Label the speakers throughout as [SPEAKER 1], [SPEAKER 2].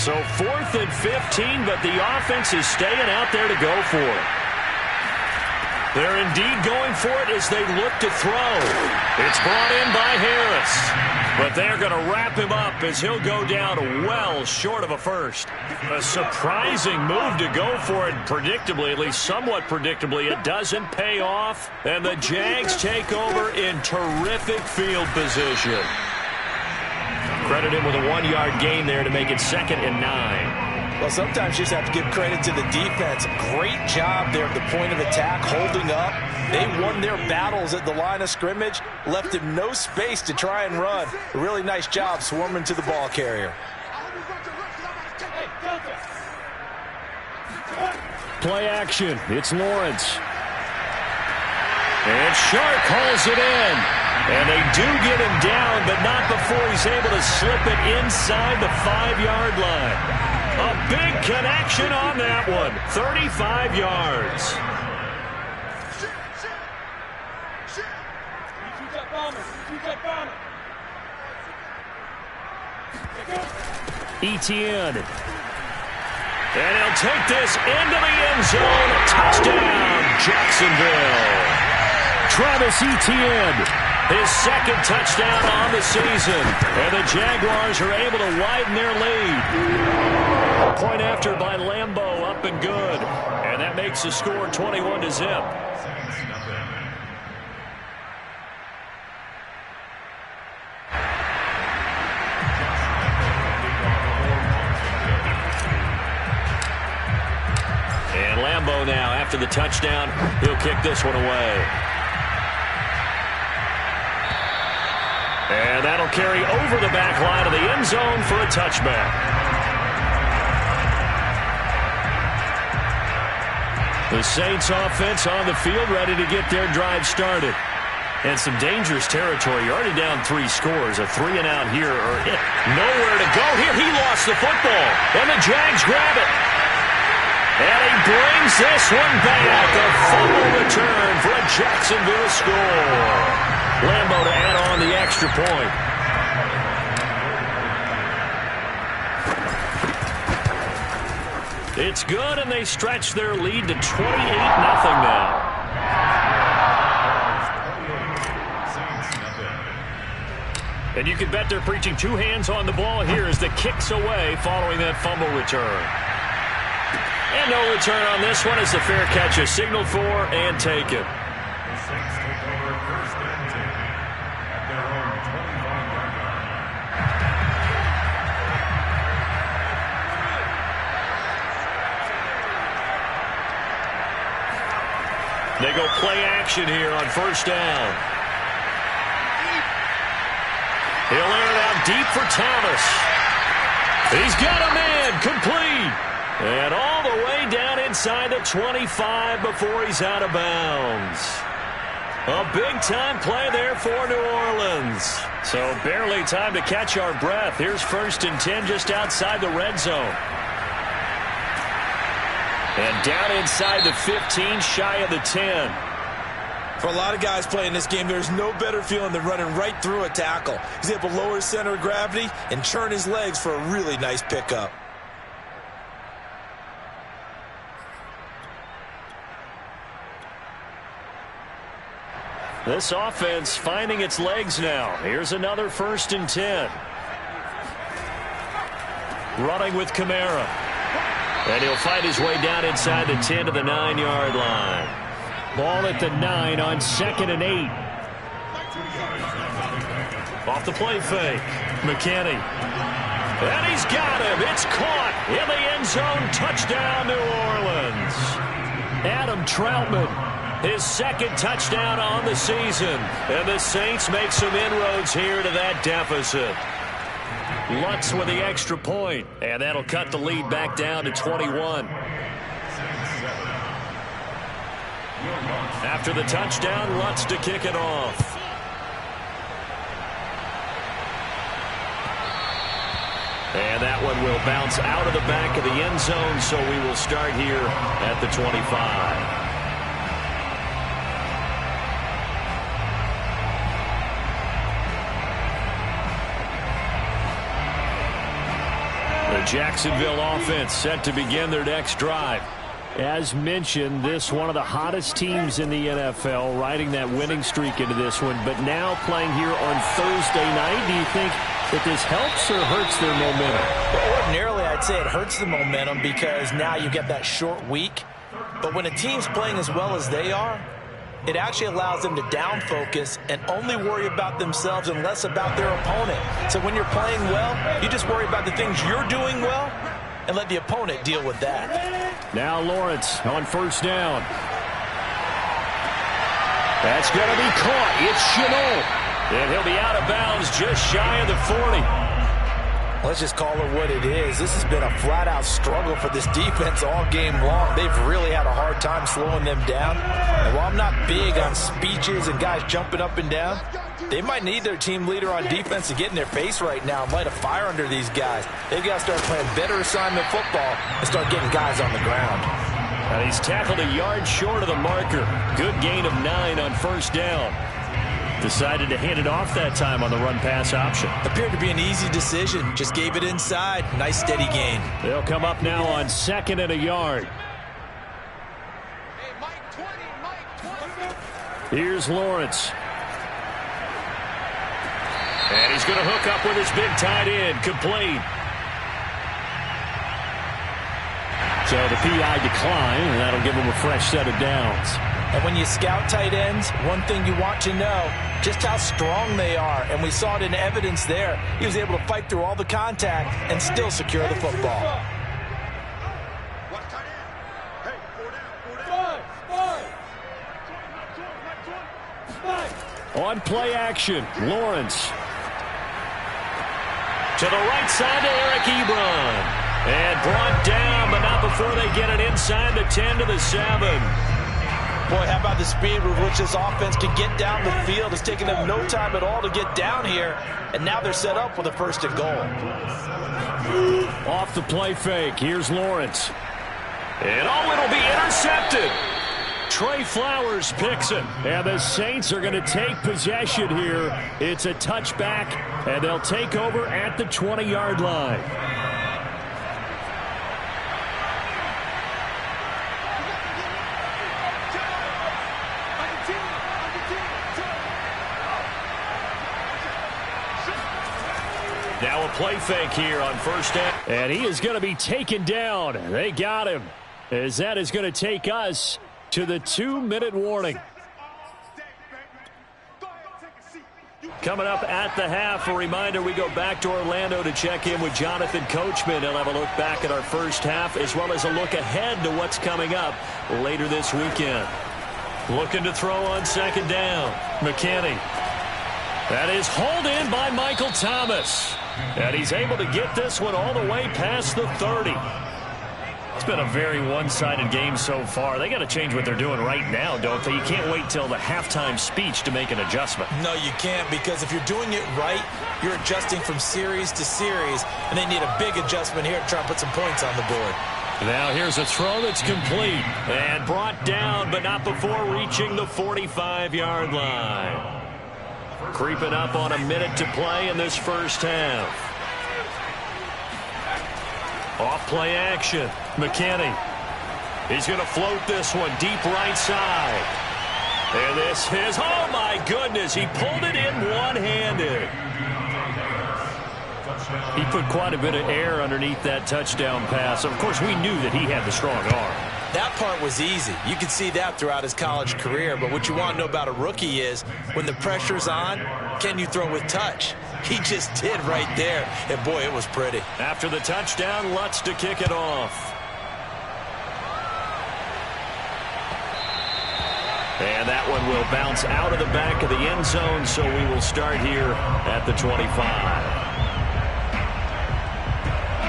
[SPEAKER 1] So 4th and 15, but the offense is staying out there to go for it. They're indeed going for it as they look to throw. It's brought in by Harris. But they're going to wrap him up as he'll go down well short of a first. A surprising move to go for it predictably, at least somewhat predictably. It doesn't pay off, and the Jags take over in terrific field position. Credit him with a 1-yard gain there to make it 2nd and 9.
[SPEAKER 2] Well, sometimes you just have to give credit to the defense. Great job there at the point of attack, holding up. They won their battles at the line of scrimmage, left him no space to try and run. A really nice job swarming to the ball carrier.
[SPEAKER 1] Play action. It's Lawrence. And Shark hauls it in. And they do get him down, but not before he's able to slip it inside the 5-yard line. A big connection on that one. 35 yards. Etienne. And he'll take this into the end zone. Touchdown, Jacksonville. Travis Etienne. His 2nd touchdown on the season. And the Jaguars are able to widen their lead. Point after by Lambeau, up and good. And that makes the score 21-0. And Lambeau now, after the touchdown, he'll kick this one away. And that'll carry over the back line of the end zone for a touchback. The Saints offense on the field ready to get their drive started. And some dangerous territory. You're already down 3 scores. A 3-and-out here or nowhere to go here. He lost the football. And the Jags grab it. And he brings this one back. A fumble return for a Jacksonville score. Lambeau to add on the extra point. It's good, and they stretch their lead to 28-0 now. And you can bet they're preaching 2 hands on the ball here as the kick's away following that fumble return. And no return on this one as the fair catch is signaled for and taken. They go play action here on 1st down. He'll air it out deep for Thomas. He's got a man complete. And all the way down inside the 25 before he's out of bounds. A big-time play there for New Orleans. So barely time to catch our breath. Here's 1st and 10 just outside the red zone. And down inside the 15, shy of the 10.
[SPEAKER 2] For a lot of guys playing this game, there's no better feeling than running right through a tackle. He's able to lower his center of gravity and churn his legs for a really nice pickup.
[SPEAKER 1] This offense finding its legs now. Here's another 1st and 10. Running with Kamara. And he'll fight his way down inside the 10 to the 9-yard line. Ball at the 9 on 2nd and 8. Off the play fake. McKinney. And he's got him. It's caught in the end zone. Touchdown, New Orleans. Adam Troutman, his 2nd touchdown on the season. And the Saints make some inroads here to that deficit. Lutz with the extra point, and that'll cut the lead back down to 21. After the touchdown, Lutz to kick it off. And that one will bounce out of the back of the end zone, so we will start here at the 25. The The Jacksonville offense set to begin their next drive.
[SPEAKER 3] As mentioned, this one of the hottest teams in the NFL, riding that winning streak into this one, but now playing here on Thursday night. Do you think that this helps or hurts their momentum?
[SPEAKER 2] Well, ordinarily, I'd say it hurts the momentum because now you get that short week. But when a team's playing as well as they are, it actually allows them to down focus and only worry about themselves and less about their opponent. So when you're playing well, you just worry about the things you're doing well and let the opponent deal with that.
[SPEAKER 3] Now Lawrence on first down. That's going to be caught. It's Chenault.
[SPEAKER 1] And he'll be out of bounds just shy of the 40.
[SPEAKER 2] Let's just call it what it is. This has been a flat-out struggle for this defense all game long. They've really had a hard time slowing them down. And while I'm not big on speeches and guys jumping up and down, they might need their team leader on defense to get in their face right now and light a fire under these guys. They've got to start playing better assignment football and start getting guys on the ground.
[SPEAKER 1] And he's tackled a yard short of the marker. Good gain of 9 on first down. Decided to hand it off that time on the run-pass option.
[SPEAKER 2] Appeared to be an easy decision. Just gave it inside. Nice steady gain.
[SPEAKER 3] They'll come up now on 2nd and a yard. Here's Lawrence.
[SPEAKER 1] And he's going to hook up with his big tight end. Complete.
[SPEAKER 3] So the PI decline, and that'll give him a fresh set of downs.
[SPEAKER 2] And when you scout tight ends, one thing you want to know, just how strong they are. And we saw it in evidence there. He was able to fight through all the contact and still secure the football.
[SPEAKER 3] On play action, Lawrence.
[SPEAKER 1] To the right side to Eric Ebron. And brought down, but not before they get it inside the 10 to the 7.
[SPEAKER 2] Boy, how about the speed with which this offense can get down the field? It's taken them no time at all to get down here, and now they're set up with a 1st and goal.
[SPEAKER 3] Off the play fake, here's Lawrence.
[SPEAKER 1] And it'll be intercepted. Trey Flowers picks it.
[SPEAKER 3] And the Saints are going to take possession here. It's a touchback, and they'll take over at the 20-yard line.
[SPEAKER 1] Now a play fake here on first down.
[SPEAKER 3] And he is going to be taken down. They got him. As that is going to take us to the 2-minute warning.
[SPEAKER 1] Coming up at the half, a reminder, we go back to Orlando to check in with Jonathan Coachman. He'll have a look back at our first half as well as a look ahead to what's coming up later this weekend. Looking to throw on 2nd down. McKinney. That is hauled in by Michael Thomas. And he's able to get this one all the way past the 30. It's been a very one-sided game so far. They got to change what they're doing right now, don't they? You can't wait till the halftime speech to make an adjustment.
[SPEAKER 2] No, you can't, because if you're doing it right, you're adjusting from series to series, and they need a big adjustment here to try to put some points on the board.
[SPEAKER 1] Now here's a throw that's complete and brought down, but not before reaching the 45-yard line. Creeping up on a minute to play in this first half. Off play action. McKinney. He's going to float this one deep right side. And this is, oh my goodness, he pulled it in one-handed.
[SPEAKER 3] He put quite a bit of air underneath that touchdown pass. Of course, we knew that he had the strong arm.
[SPEAKER 2] That part was easy. You could see that throughout his college career. But what you want to know about a rookie is when the pressure's on, can you throw with touch? He just did right there. And, boy, it was pretty.
[SPEAKER 1] After the touchdown, Lutz to kick it off. And that one will bounce out of the back of the end zone, so we will start here at the 25.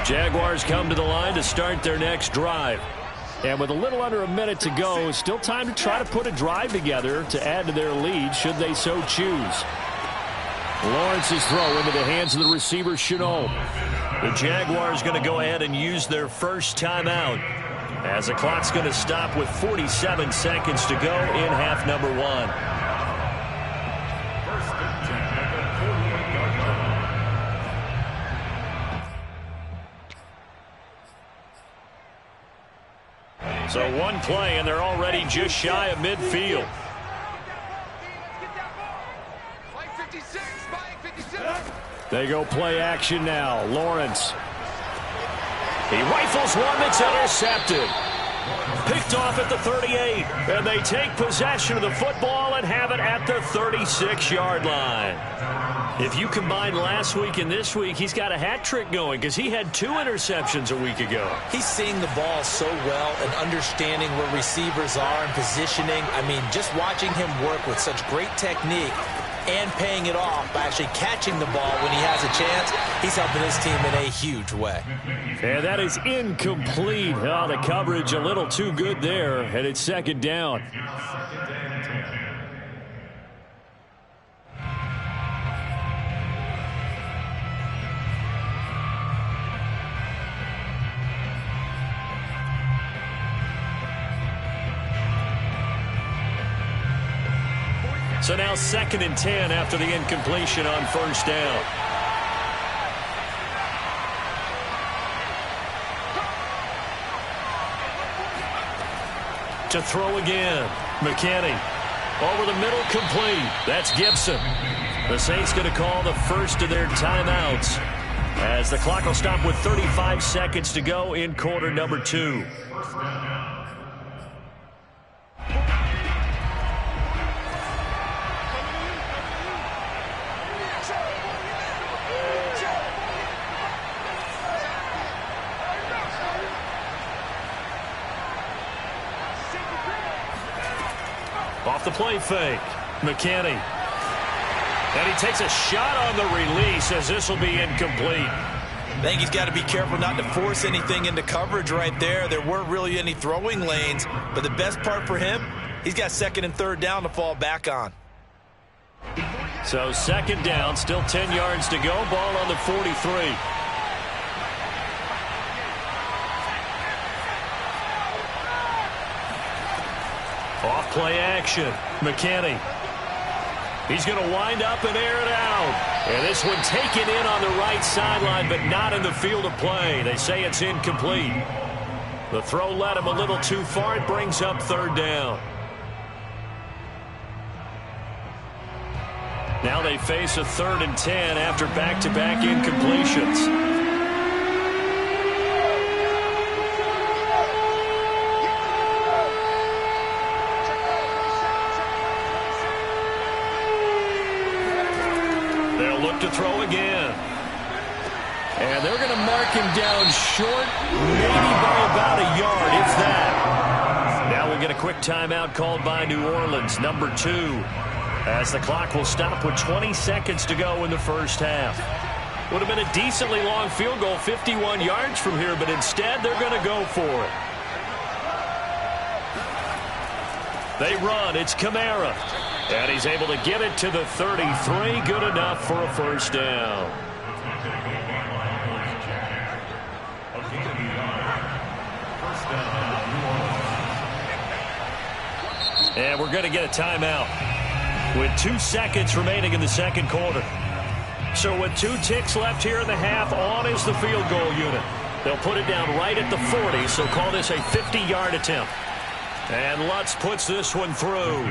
[SPEAKER 1] Jaguars come to the line to start their next drive.
[SPEAKER 3] And with a little under a minute to go, still time to try to put a drive together to add to their lead should they so choose. Lawrence's throw into the hands of the receiver, Chenault.
[SPEAKER 1] The Jaguars going to go ahead and use their first timeout as the clock's going to stop with 47 seconds to go in half number 1. So one play, and they're already just shy of midfield.
[SPEAKER 3] They go play action now. Lawrence.
[SPEAKER 1] He rifles one that's intercepted. Picked off at the 38. And they take possession of the football and have it at the 36-yard line. If you combine last week and this week, he's got a hat trick going because he had 2 interceptions a week ago.
[SPEAKER 2] He's seeing the ball so well and understanding where receivers are and positioning. I mean, just watching him work with such great technique and paying it off by actually catching the ball when he has a chance, he's helping his team in a huge way.
[SPEAKER 3] And that is incomplete. Oh, the coverage a little too good there, and it's second down.
[SPEAKER 1] So now 2nd and 10 after the incompletion on first down. To throw again. McKinney. Over the middle, complete. That's Gibson. The Saints going to call the first of their timeouts as the clock will stop with 35 seconds to go in quarter number 2. Off the play fake. McKinney. And he takes a shot on the release as this will be incomplete.
[SPEAKER 2] I think he's got to be careful not to force anything into coverage right there. There weren't really any throwing lanes, but the best part for him, he's got 2nd and 3rd down to fall back on.
[SPEAKER 1] So 2nd down, still 10 yards to go. Ball on the 43. Off play action. McKinney. He's going to wind up and air it out. And this one taken in on the right sideline, but not in the field of play. They say it's incomplete. The throw led him a little too far. It brings up 3rd down. Now they face a 3rd and 10 after back-to-back incompletions. To throw again. And they're going to mark him down short, maybe by about a yard, if that. Now we'll get a quick timeout called by New Orleans, number 2, as the clock will stop with 20 seconds to go in the first half. Would have been a decently long field goal, 51 yards from here, but instead they're going to go for it. They run. It's Kamara. And he's able to get it to the 33. Good enough for a first down. And we're going to get a timeout with 2 seconds remaining in the second quarter. So with 2 ticks left here in the half, on is the field goal unit. They'll put it down right at the 40, so call this a 50-yard attempt. And Lutz puts this one through.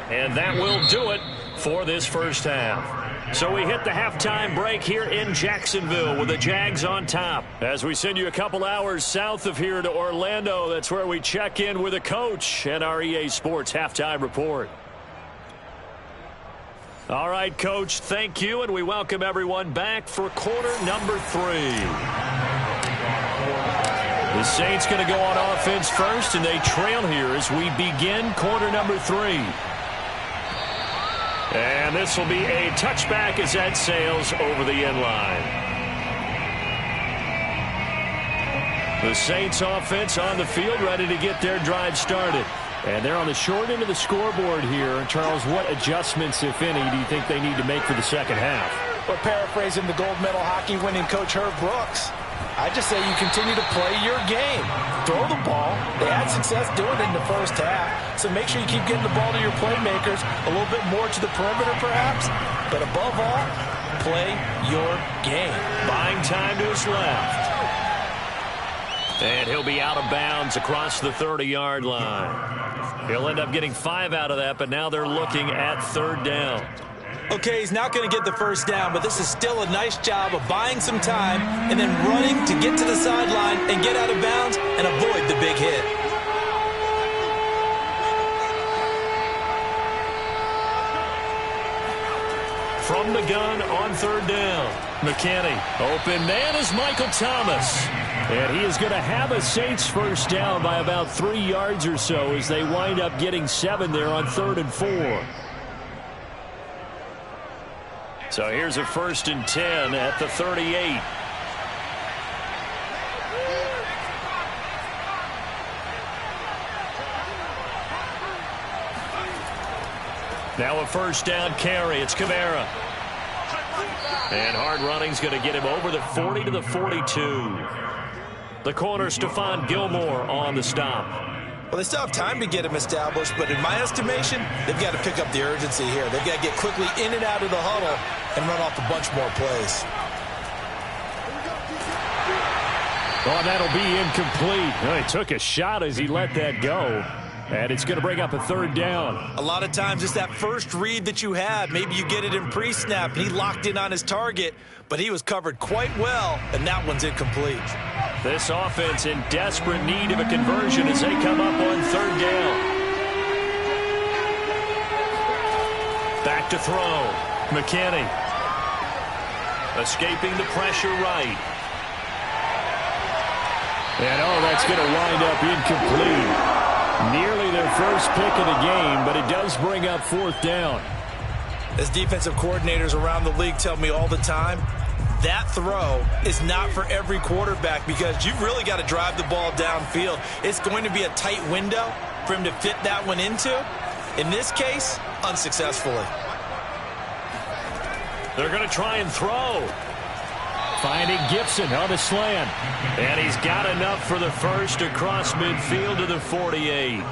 [SPEAKER 1] And that will do it for this first half. So we hit the halftime break here in Jacksonville with the Jags on top. As we send you a couple hours south of here to Orlando, that's where we check in with the coach and our EA Sports halftime report. All right, Coach, thank you, and we welcome everyone back for quarter number 3. The Saints going to go on offense first, and they trail here as we begin quarter number 3. And this will be a touchback as that sails over the end line. The Saints offense on the field ready to get their drive started. And they're on the short end of the scoreboard here. Charles, what adjustments, if any, do you think they need to make for the second half?
[SPEAKER 2] Well, paraphrasing the gold medal hockey winning coach Herb Brooks, I just say you continue to play your game. Throw the ball. They had success doing it in the first half. So make sure you keep getting the ball to your playmakers, a little bit more to the perimeter perhaps. But above all, play your game.
[SPEAKER 1] Buying time to his left. And he'll be out of bounds across the 30-yard line. He'll end up getting 5 out of that, but now they're looking at 3rd down.
[SPEAKER 2] Okay, he's not going to get the first down, but this is still a nice job of buying some time and then running to get to the sideline and get out of bounds and avoid the big hit.
[SPEAKER 1] From the gun on 3rd down. McKinney. Open man is Michael Thomas.
[SPEAKER 3] And he is going to have a Saints first down by about 3 yards or so as they wind up getting 7 there on 3rd and 4.
[SPEAKER 1] So here's a 1st and 10 at the 38. Now a 1st down carry. It's Kamara. And hard running's going to get him over the 40 to the 42. The corner, Stephon Gilmore on the stop.
[SPEAKER 2] Well, they still have time to get him established, but in my estimation, they've got to pick up the urgency here. They've got to get quickly in and out of the huddle and run off a bunch more plays.
[SPEAKER 3] Oh, that'll be incomplete. Oh, he took a shot as he let that go. And it's going to bring up a 3rd down.
[SPEAKER 2] A lot of times it's that first read that you have. Maybe you get it in pre-snap. He locked in on his target, but he was covered quite well, and that one's incomplete.
[SPEAKER 1] This offense in desperate need of a conversion as they come up on 3rd down. Back to throw. McKinney. Escaping the pressure right.
[SPEAKER 3] And, oh, that's going to wind up incomplete. Nearly their first pick of the game, but it does bring up 4th down.
[SPEAKER 2] As defensive coordinators around the league tell me all the time, that throw is not for every quarterback because you've really got to drive the ball downfield. It's going to be a tight window for him to fit that one into. In this case, unsuccessfully.
[SPEAKER 1] They're going to try and throw.
[SPEAKER 3] Finding Gibson on the slant.
[SPEAKER 1] And he's got enough for the first across midfield to the 48.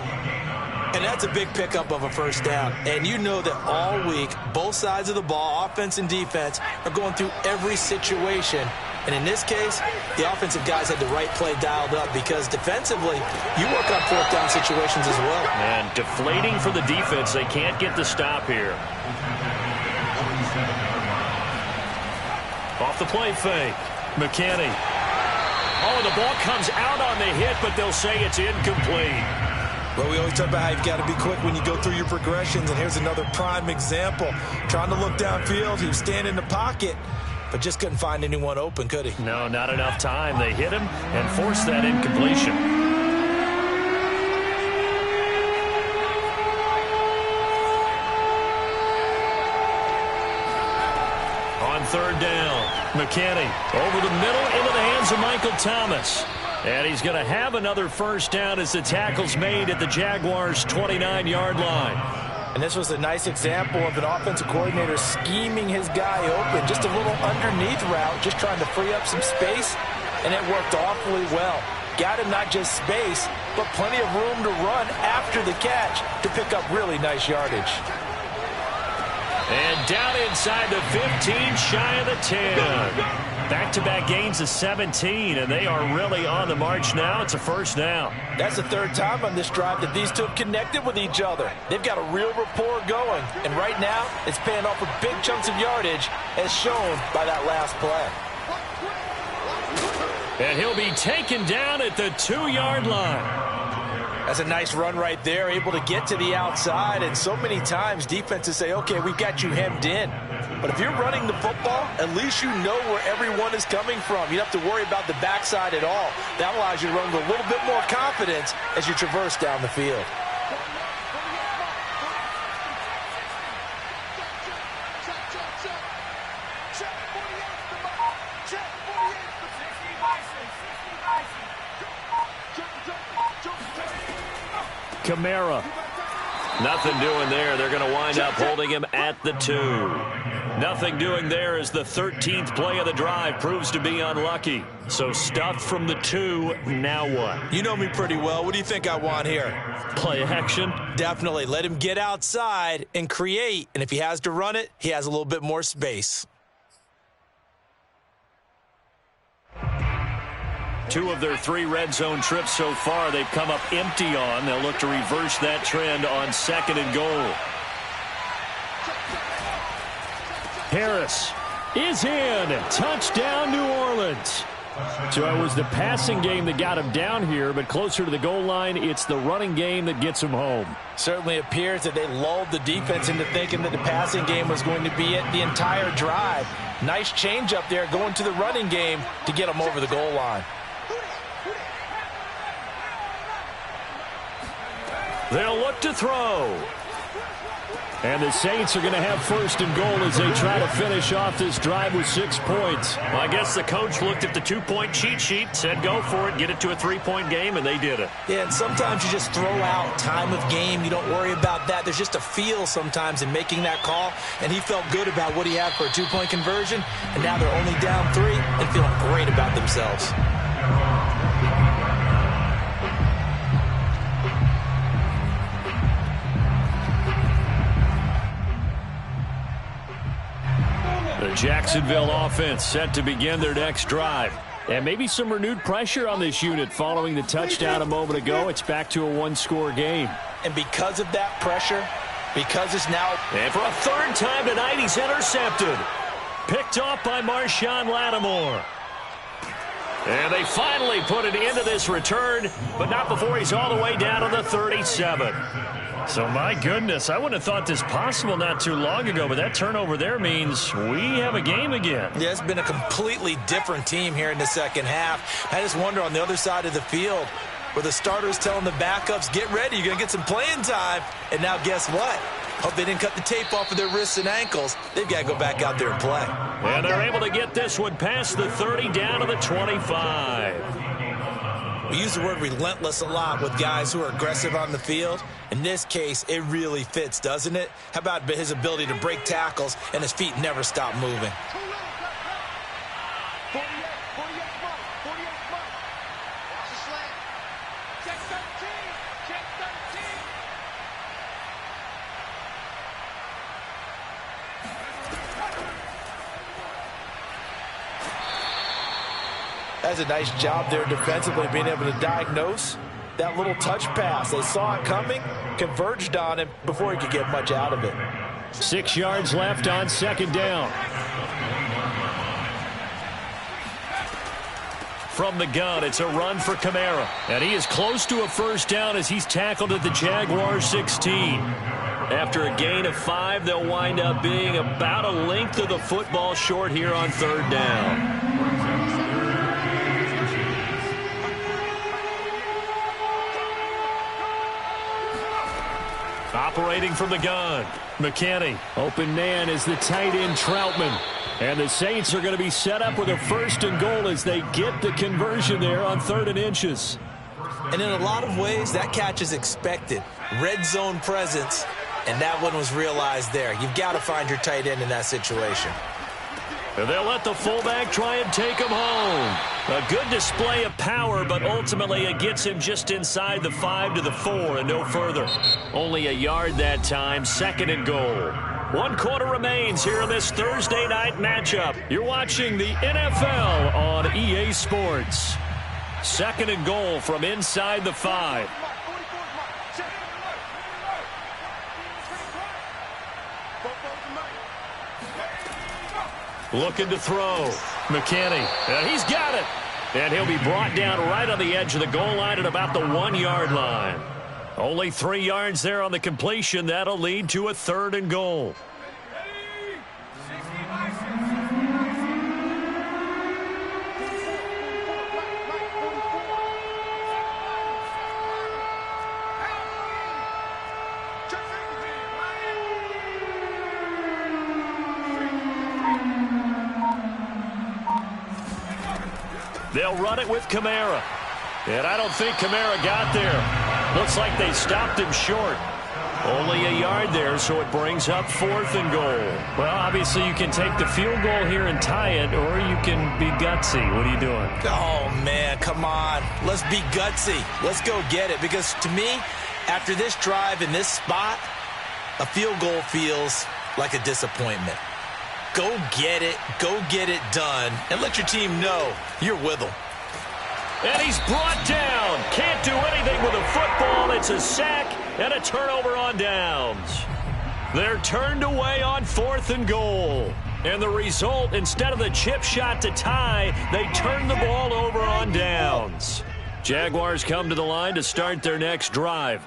[SPEAKER 2] And that's a big pickup of a 1st down. And you know that all week, both sides of the ball, offense and defense, are going through every situation. And in this case, the offensive guys had the right play dialed up because defensively, you work on 4th down situations as well.
[SPEAKER 1] And deflating for the defense. They can't get the stop here. Off the play fake. McKinney. Oh, the ball comes out on the hit, but they'll say it's incomplete.
[SPEAKER 2] Well, we always talk about how you've got to be quick when you go through your progressions, and here's another prime example. Trying to look downfield, he was standing in the pocket, but just couldn't find anyone open, could he?
[SPEAKER 1] No, not enough time. They hit him and forced that incompletion. On 3rd down, McKinney over the middle into the hands of Michael Thomas. And he's going to have another 1st down as the tackle's made at the Jaguars' 29-yard line.
[SPEAKER 2] And this was a nice example of an offensive coordinator scheming his guy open. Just a little underneath route, just trying to free up some space, and it worked awfully well. Got him not just space, but plenty of room to run after the catch to pick up really nice yardage.
[SPEAKER 1] And down inside the 15, shy of the 10. Back-to-back gains of 17, and they are really on the march now. It's a 1st down.
[SPEAKER 2] That's the 3rd time on this drive that these two have connected with each other. They've got a real rapport going, and right now it's paying off with big chunks of yardage as shown by that last play.
[SPEAKER 1] And he'll be taken down at the 2-yard line.
[SPEAKER 2] That's a nice run right there, able to get to the outside, and so many times defenses say, okay, we've got you hemmed in. But if you're running the football, at least you know where everyone is coming from. You don't have to worry about the backside at all. That allows you to run with a little bit more confidence as you traverse down the field.
[SPEAKER 3] Kamara.
[SPEAKER 1] Nothing doing there. They're going to wind up holding him at the 2. Nothing doing there as the 13th play of the drive proves to be unlucky. So stuffed from the 2, now what?
[SPEAKER 2] You know me pretty well. What do you think I want here?
[SPEAKER 1] Play action?
[SPEAKER 2] Definitely. Let him get outside and create. And if he has to run it, he has a little bit more space.
[SPEAKER 1] 2 of their 3 red zone trips so far they've come up empty on. They'll look to reverse that trend on 2nd and goal.
[SPEAKER 3] Harris is in. Touchdown, New Orleans. So it was the passing game that got him down here, but closer to the goal line, it's the running game that gets him home.
[SPEAKER 2] Certainly appears that they lulled the defense into thinking that the passing game was going to be it the entire drive. Nice change up there going to the running game to get them over the goal line.
[SPEAKER 1] They'll look to throw.
[SPEAKER 3] And the Saints are going to have 1st and goal as they try to finish off this drive with 6 points.
[SPEAKER 1] Well, I guess the coach looked at the 2-point cheat sheet, said go for it, get it to a 3-point game, and they did it.
[SPEAKER 2] Yeah, and sometimes you just throw out time of game. You don't worry about that. There's just a feel sometimes in making that call, and he felt good about what he had for a 2-point conversion, and now they're only down 3 and feeling great about themselves.
[SPEAKER 3] The Jacksonville offense set to begin their next drive. And maybe some renewed pressure on this unit following the touchdown a moment ago. It's back to a 1-score game.
[SPEAKER 2] And because of that pressure, because it's now...
[SPEAKER 1] And for a 3rd time tonight, he's intercepted. Picked off by Marshawn Lattimore. And they finally put it into this return, but not before he's all the way down to the 37. So, my goodness, I wouldn't have thought this possible not too long ago, but that turnover there means we have a game again.
[SPEAKER 2] Yeah, it's been a completely different team here in the second half. I just wonder on the other side of the field where the starters telling the backups, get ready, you're going to get some playing time. And now guess what? Hope they didn't cut the tape off of their wrists and ankles. They've got to go back out there and play.
[SPEAKER 1] And they're able to get this one past the 30 down to the 25.
[SPEAKER 2] We use the word relentless a lot with guys who are aggressive on the field. In this case, it really fits, doesn't it? How about his ability to break tackles and his feet never stop moving? That's a nice job there defensively, being able to diagnose that little touch pass. They saw it coming, converged on him before he could get much out of it.
[SPEAKER 3] 6 yards left on 2nd down.
[SPEAKER 1] From the gun, it's a run for Kamara. And he is close to a 1st down as he's tackled at the Jaguars 16. After a gain of 5, they'll wind up being about a length of the football short here on 3rd down. Operating from the gun, McKinney.
[SPEAKER 3] Open man is the tight end Troutman. And the Saints are going to be set up with a 1st and goal as they get the conversion there on 3rd and inches.
[SPEAKER 2] And in a lot of ways, that catch is expected. Red zone presence, and that one was realized there. You've got to find your tight end in that situation.
[SPEAKER 1] And they'll let the fullback try and take him home. A good display of power, but ultimately it gets him just inside the 5 to the 4 and no further. Only a yard that time, 2nd and goal. 1 quarter remains here in this Thursday night matchup. You're watching the NFL on EA Sports. 2nd and goal from inside the 5. Looking to throw. McKinney. And he's got it. And he'll be brought down right on the edge of the goal line at about the 1-yard line. Only 3 yards there on the completion. That'll lead to a 3rd and goal. They'll run it with Kamara. And I don't think Kamara got there. Looks like they stopped him short. Only a yard there, so it brings up 4th and goal.
[SPEAKER 3] Well, obviously you can take the field goal here and tie it, or you can be gutsy. What are you doing?
[SPEAKER 2] Oh, man, come on. Let's be gutsy. Let's go get it. Because to me, after this drive in this spot, a field goal feels like a disappointment. Go get it done, and let your team know you're with them.
[SPEAKER 1] And he's brought down. Can't do anything with a football. It's a sack and a turnover on downs. They're turned away on 4th and goal. And the result, instead of the chip shot to tie, they turn the ball over on downs. Jaguars come to the line to start their next drive.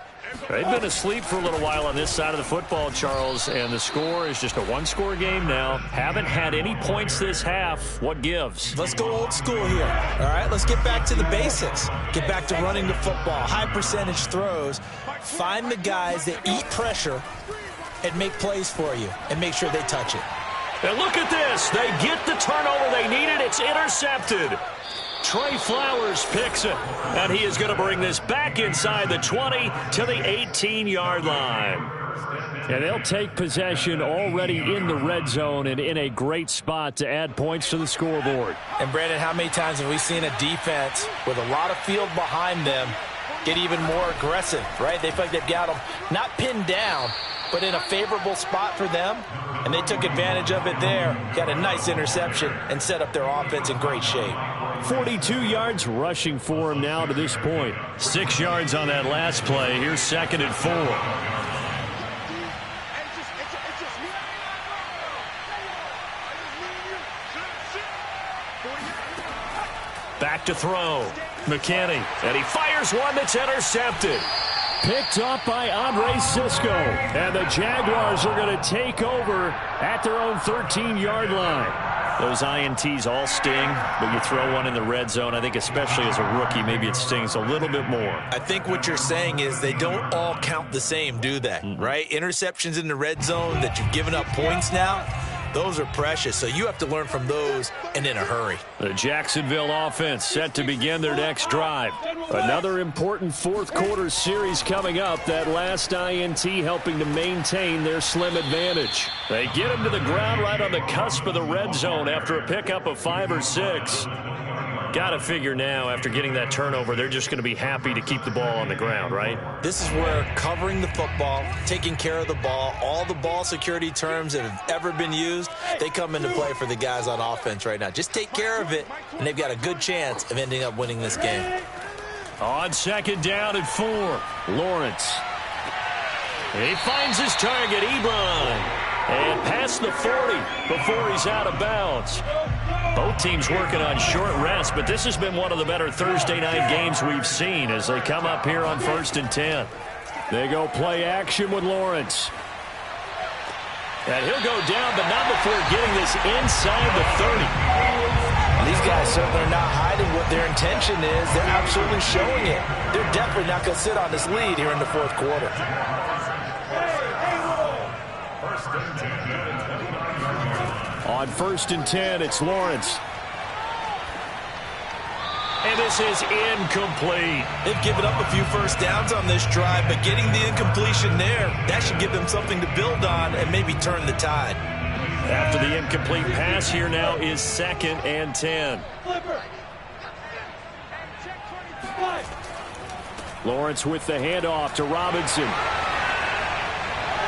[SPEAKER 1] They've been asleep for a little while on this side of the football, Charles, and the score is just a one-score game now. Haven't had any points this half. What gives?
[SPEAKER 2] Let's go old school here. All right, let's get back to the basics. Get back to running the football, high percentage throws. Find the guys that eat pressure and make plays for you and make sure they touch it.
[SPEAKER 1] And look at this. They get the turnover they needed. It's intercepted. Trey Flowers picks it, and he is going to bring this back inside the 20 to the 18-yard line.
[SPEAKER 3] And they'll take possession already in the red zone and in a great spot to add points to the scoreboard.
[SPEAKER 2] And, Brandon, how many times have we seen a defense with a lot of field behind them get even more aggressive, right? They feel like they've got them not pinned down, but in a favorable spot for them, and they took advantage of it there. Got a nice interception and set up their offense in great shape.
[SPEAKER 3] 42 yards rushing for him now to this point.
[SPEAKER 1] 6 yards on that last play. Here's 2nd and 4. Back to throw. McKinney, and he fires one that's intercepted.
[SPEAKER 3] Picked up by Andre Cisco. And the Jaguars are going to take over at their own 13-yard line.
[SPEAKER 1] Those INTs all sting, but you throw one in the red zone, I think especially as a rookie, maybe it stings a little bit more.
[SPEAKER 2] I think what you're saying is they don't all count the same, do they? Right? Interceptions in the red zone that you've given up points now, those are precious, so you have to learn from those and in a hurry.
[SPEAKER 1] The Jacksonville offense set to begin their next drive.
[SPEAKER 3] Another important fourth-quarter series coming up. That last INT helping to maintain their slim advantage.
[SPEAKER 1] They get him to the ground right on the cusp of the red zone after a pickup of 5 or 6. Got to figure now, after getting that turnover, they're just going to be happy to keep the ball on the ground, right?
[SPEAKER 2] This is where covering the football, taking care of the ball, all the ball security terms that have ever been used, they come into play for the guys on offense right now. Just take care of it, and they've got a good chance of ending up winning this game.
[SPEAKER 1] On 2nd down and 4, Lawrence. He finds his target, Ebron. And past the 40 before he's out of bounds. Both teams working on short rest, but this has been one of the better Thursday night games we've seen as they come up here on 1st and 10.
[SPEAKER 3] They go play action with Lawrence.
[SPEAKER 1] And he'll go down, but not before getting this inside the 30.
[SPEAKER 2] These guys certainly are not hiding what their intention is. They're absolutely showing it. They're definitely not going to sit on this lead here in the 4th quarter.
[SPEAKER 3] On 1st and 10, it's Lawrence.
[SPEAKER 1] And this is incomplete.
[SPEAKER 2] They've given up a few first downs on this drive, but getting the incompletion there, that should give them something to build on and maybe turn the tide.
[SPEAKER 1] After the incomplete pass, here now is 2nd and 10.
[SPEAKER 3] Lawrence with the handoff to Robinson.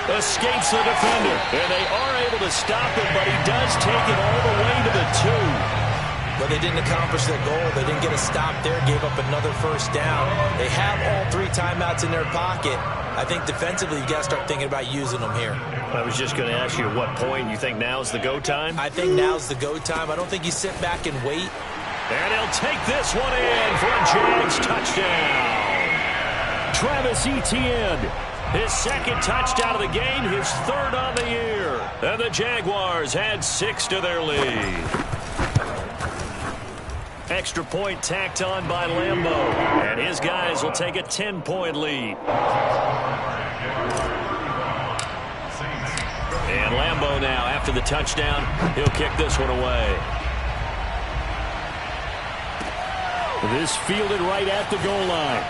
[SPEAKER 1] Escapes the defender, and they are able to stop him, but he does take it all the way to the 2.
[SPEAKER 2] But they didn't accomplish their goal. They didn't get a stop there, gave up another first down. They have all 3 timeouts in their pocket. I think defensively you got to start thinking about using them here.
[SPEAKER 1] I was just going to ask you at what point you think now's the go time?
[SPEAKER 2] I think now's the go time. I don't think you sit back and wait.
[SPEAKER 1] And he'll take this one in for a Jags touchdown.
[SPEAKER 3] Travis Etienne.
[SPEAKER 1] His 2nd touchdown of the game, his 3rd on the year. And the Jaguars add 6 to their lead. Extra point tacked on by Lambo. And his guys will take a 10-point lead. And Lambo now, after the touchdown, he'll kick this one away.
[SPEAKER 3] This fielded right at the goal line.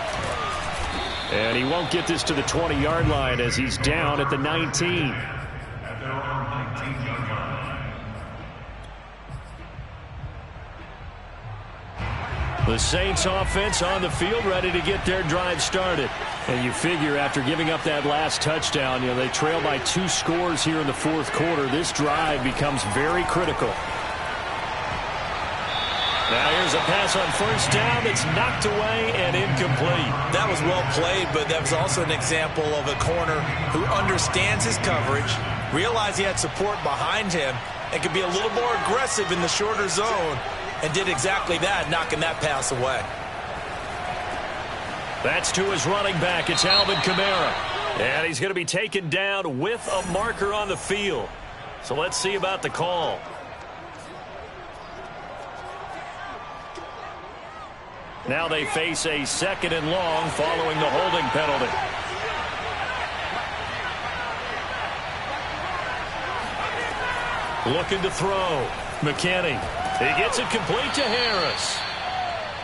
[SPEAKER 3] And he won't get this to the 20-yard line as he's down at the 19.
[SPEAKER 1] The Saints offense on the field ready to get their drive started.
[SPEAKER 3] And you figure after giving up that last touchdown, they trail by 2 scores here in the 4th quarter. This drive becomes very critical.
[SPEAKER 1] Now here's a pass on first down that's knocked away and incomplete.
[SPEAKER 2] That was well played, but that was also an example of a corner who understands his coverage, realized he had support behind him, and could be a little more aggressive in the shorter zone, and did exactly that, knocking that pass away.
[SPEAKER 1] That's to his running back. It's Alvin Kamara. And he's going to be taken down with a marker on the field. So let's see about the call. Now they face a 2nd and long following the holding penalty. Looking to throw. McKinney. He gets it complete to Harris.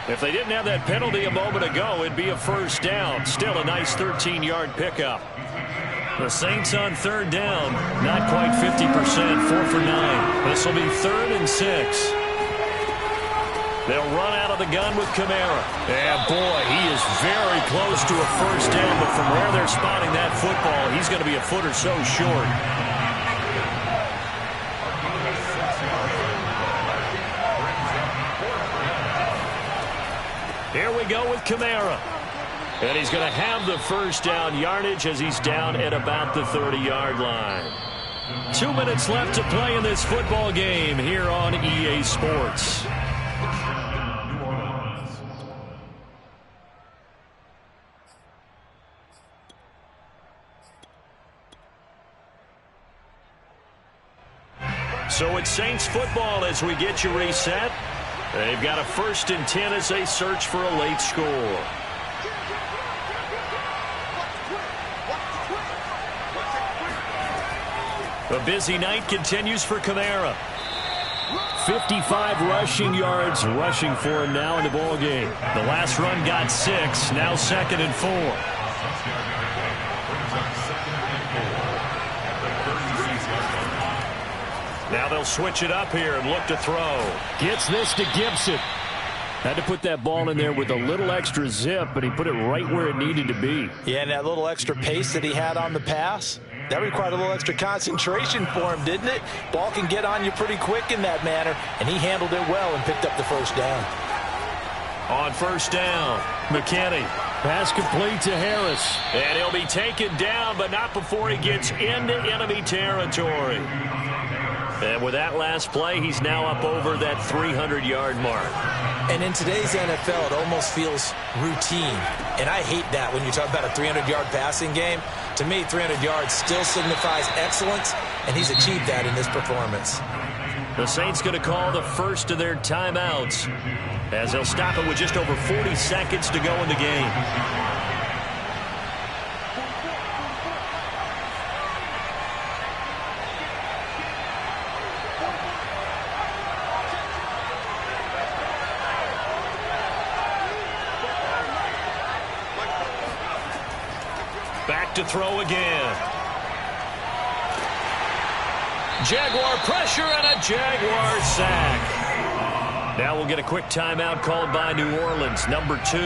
[SPEAKER 1] If they didn't have that penalty a moment ago, it'd be a first down. Still a nice 13-yard pickup. The Saints on 3rd down. Not quite 50%. 4 for 9. This will be 3rd and 6. They'll run out of the gun with Kamara. And, boy, he is very close to a first down, but from where they're spotting that football, he's going to be a foot or so short. Here we go with Kamara. And he's going to have the first down yardage as he's down at about the 30-yard line. 2 minutes left to play in this football game here on EA Sports. So it's Saints football as we get you reset. They've got a 1st and 10 as they search for a late score. A busy night continues for Kamara. 55 rushing yards rushing for him now in the ball game. The last run got 6, now 2nd and 4. Now they'll switch it up here and look to throw.
[SPEAKER 3] Gets this to Gibson. Had to put that ball in there with a little extra zip, but he put it right where it needed to be.
[SPEAKER 2] Yeah, and that little extra pace that he had on the pass, that required a little extra concentration for him, didn't it? Ball can get on you pretty quick in that manner, and he handled it well and picked up the first down.
[SPEAKER 1] On first down, McKinney.
[SPEAKER 3] Pass complete to Harris.
[SPEAKER 1] And he'll be taken down, but not before he gets into enemy territory. And with that last play, he's now up over that 300-yard mark.
[SPEAKER 2] And in today's NFL, it almost feels routine. And I hate that when you talk about a 300-yard passing game. To me, 300 yards still signifies excellence, and he's achieved that in this performance.
[SPEAKER 1] The Saints going to call the first of their timeouts as they'll stop it with just over 40 seconds to go in the game. Back to throw again. Jaguar pressure and a Jaguar sack. Now we'll get a quick timeout called by New Orleans, number 2.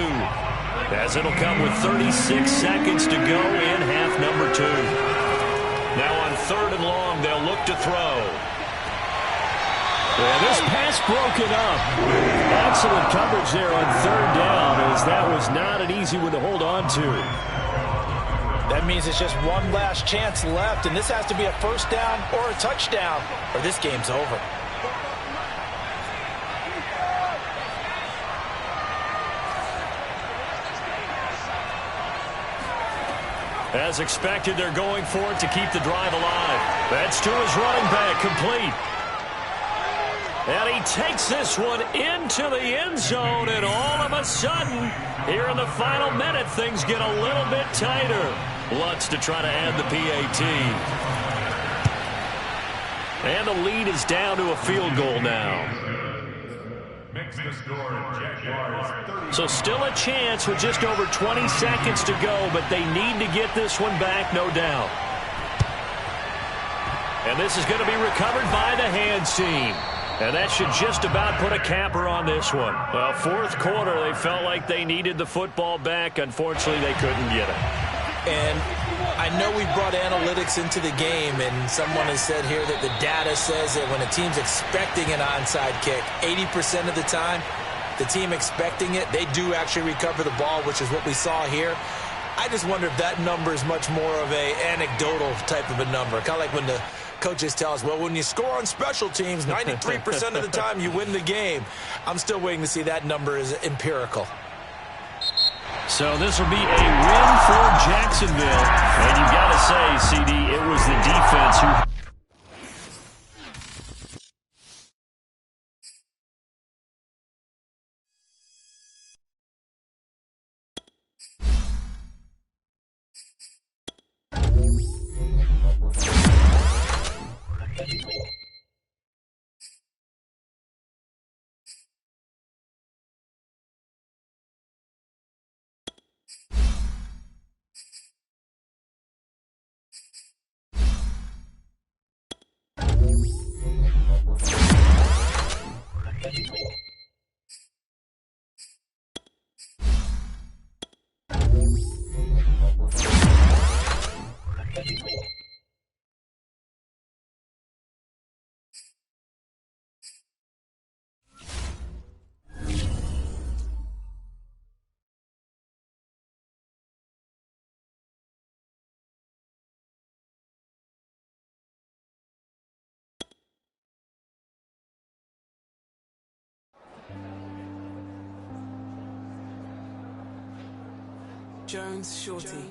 [SPEAKER 1] As it'll come with 36 seconds to go in half number 2. Now on 3rd and long, they'll look to throw.
[SPEAKER 3] Yeah, this pass broken up. Excellent coverage there on 3rd down, as that was not an easy one to hold on to.
[SPEAKER 2] That means it's just one last chance left, and this has to be a first down or a touchdown, or this game's over.
[SPEAKER 1] As expected, they're going for it to keep the drive alive. That's to his running back, complete. And he takes this one into the end zone, and all of a sudden, here in the final minute, things get a little bit tighter. Lutz to try to add the PAT. And the lead is down to a field goal now. So still a chance with just over 20 seconds to go, but they need to get this one back, no doubt. And this is going to be recovered by the hands team. And that should just about put a capper on this one. Well, 4th quarter, they felt like they needed the football back. Unfortunately, they couldn't get it.
[SPEAKER 2] And I know we brought analytics into the game, and someone has said here that the data says that when a team's expecting an onside kick, 80% of the time, the team expecting it, they do actually recover the ball, which is what we saw here. I just wonder if that number is much more of a anecdotal type of a number. Kind of like when the coaches tell us, well, when you score on special teams, 93% of the time you win the game. I'm still waiting to see that number is empirical.
[SPEAKER 3] So this will be a win for Jacksonville. And you've got to say, CD, it was the defense who...
[SPEAKER 4] Jones, Shorty.